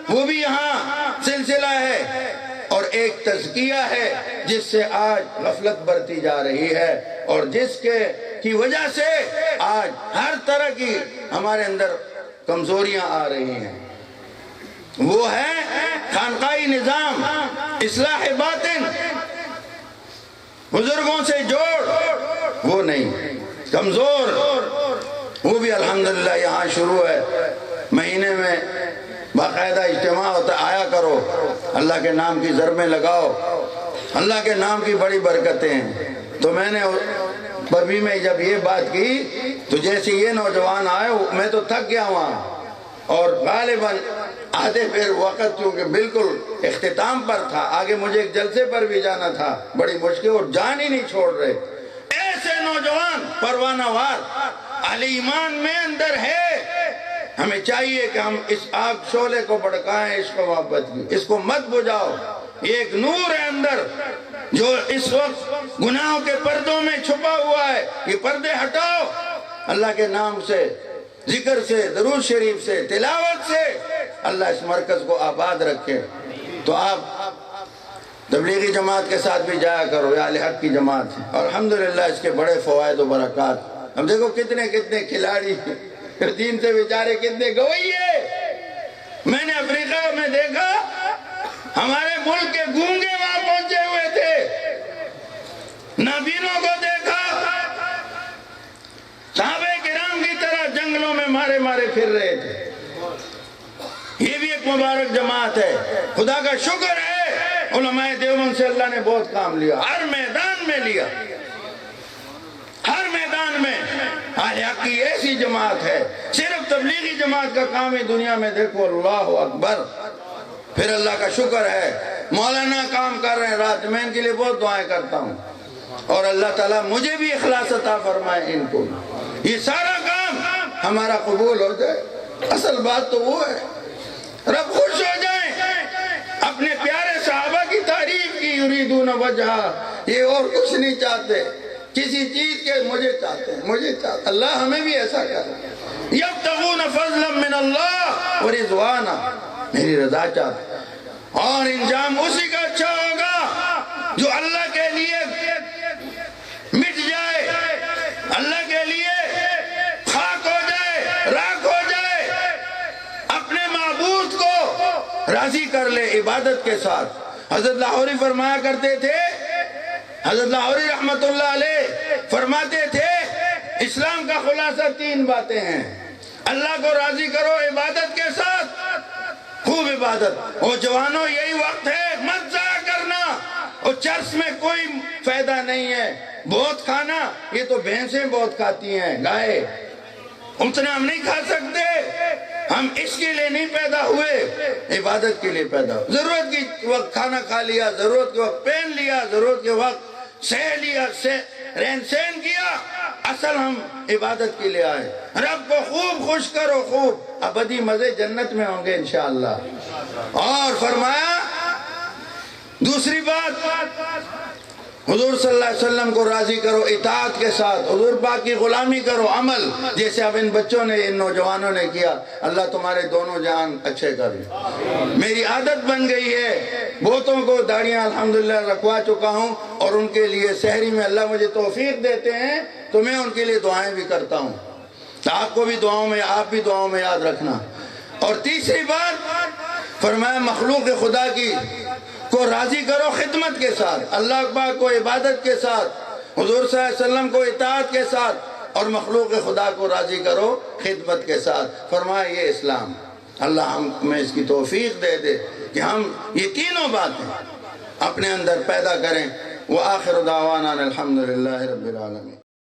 وہ بھی یہاں سلسلہ ہے، اور ایک تزکیہ ہے جس سے آج غفلت برتی جا رہی ہے، اور جس کی وجہ سے آج ہر طرح کی ہمارے اندر کمزوریاں آ رہی ہیں۔ وہ ہے خانقاہی نظام، اصلاح باطن، بزرگوں سے جوڑ، وہ نہیں، کمزور۔ وہ بھی الحمدللہ یہاں شروع ہے، مہینے میں باقاعدہ اجتماع ہوتا، آیا کرو، اللہ کے نام کی ضربیں لگاؤ، اللہ کے نام کی بڑی برکتیں ہیں۔ تو میں نے پروی میں جب یہ بات کی تو جیسے یہ نوجوان آئے میں تو تھک گیا وہاں، اور غالباً آدھے پھر وقت چونکہ بالکل اختتام پر تھا، آگے مجھے ایک جلسے پر بھی جانا تھا، بڑی مشکل، اور جان ہی نہیں چھوڑ رہے۔ ایسے نوجوان پروانہ وار اہل ایمان میں اندر ہے، ہمیں چاہیے کہ ہم اس آگ شعلے کو بھڑکائیں، عشق و محبت کی، اس کو مت بجھاؤ۔ یہ ایک نور ہے اندر جو اس وقت گناہوں کے پردوں میں چھپا ہوا ہے، یہ پردے ہٹاؤ، اللہ کے نام سے، ذکر سے، درود شریف سے، تلاوت سے اللہ اس مرکز کو آباد رکھے۔ تو آپ تبلیغی جماعت کے ساتھ بھی جایا کرو، یا اہل حق کی جماعت ہے، اور الحمدللہ اس کے بڑے فوائد و برکات۔ اب دیکھو کتنے کتنے کھلاڑی دین سے بیچارے کتنے گوئیے۔ میں نے افریقہ میں دیکھا ہمارے ملک کے گونگے وہاں پہنچے ہوئے تھے، نابینوں کو دیکھا صحابہ کرام کی طرح جنگلوں میں مارے مارے پھر رہے تھے۔ یہ بھی ایک مبارک جماعت ہے، خدا کا شکر ہے علماء دیوبند سے اللہ نے بہت کام لیا، ہر میدان میں لیا، ہر میدان میں۔ اہل حق کی ایسی جماعت ہے، صرف تبلیغی جماعت کا کام ہی دنیا میں دیکھو، اللہ اکبر۔ پھر اللہ کا شکر ہے مولانا کام کر رہے ہیں رات میں، ان کے لیے بہت دعائیں کرتا ہوں، اور اللہ تعالیٰ مجھے بھی اخلاص عطا فرمائے ان کو، یہ سارا کام ہمارا قبول ہو جائے۔ اصل بات تو وہ ہے رب خوش ہو جائیں، اپنے پیارے صحابہ کی تعریف کی، یریدون وجہہ، یہ اور کچھ نہیں چاہتے کسی چیز کے، مجھے چاہتے ہیں، مجھے چاہتے، اللہ ہمیں بھی ایسا کرے۔ یبتغون فضلا من اللہ ورضوانا، میری رضا چاہتے، اور انجام اسی کا اچھا ہوگا جو اللہ کے لیے مٹ جائے، اللہ کے لیے خاک ہو جائے، راکھ ہو جائے، اپنے معبود کو راضی کر لے عبادت کے ساتھ۔ حضرت لاہوری فرمایا کرتے تھے، حضرت لاہوری رحمت اللہ علیہ فرماتے تھے اسلام کا خلاصہ 3 باتیں ہیں، اللہ کو راضی کرو عبادت کے ساتھ، خوب عبادت۔ اور جوانوں یہی وقت ہے، مت ضائع کرنا، اور چرس میں کوئی فائدہ نہیں ہے، بہت کھانا، یہ تو بھینسیں بہت کھاتی ہیں، گائے، اتنا ہم نہیں کھا سکتے، ہم اس کے لیے نہیں پیدا ہوئے، عبادت کے لیے پیدا ہوئے۔ ضرورت کی وقت کھانا کھا لیا، ضرورت کے وقت پہن لیا، ضرورت کے وقت سہ لیا، رہن سہن کیا، اصل ہم عبادت کے لیے آئے۔ رب کو خوب خوش کرو، خوب، ابدی مزے جنت میں ہوں گے انشاءاللہ۔ اور فرمایا دوسری بات، حضور صلی اللہ علیہ وسلم کو راضی کرو اطاعت کے ساتھ، حضور پاک کی غلامی کرو، عمل، جیسے اب ان بچوں نے، ان نوجوانوں نے کیا، اللہ تمہارے دونوں جان اچھے کر لیں۔ میری عادت بن گئی ہے، بہتوں کو داڑیاں الحمدللہ رکھوا چکا ہوں، اور ان کے لیے سحری میں اللہ مجھے توفیق دیتے ہیں تو میں ان کے لیے دعائیں بھی کرتا ہوں، تو آپ کو بھی دعاؤں میں، آپ بھی دعاؤں میں یاد رکھنا۔ اور تیسری بات فرمایا مخلوق خدا کی کو راضی کرو خدمت کے ساتھ، اللہ پاک کو عبادت کے ساتھ، حضور صلی اللہ علیہ وسلم کو اطاعت کے ساتھ، اور مخلوق خدا کو راضی کرو خدمت کے ساتھ۔ فرمایا یہ اسلام، اللہ ہمیں اس کی توفیق دے دے کہ ہم یہ تینوں باتیں اپنے اندر پیدا کریں۔ وآخر دعوانا الحمدللہ رب العالمین۔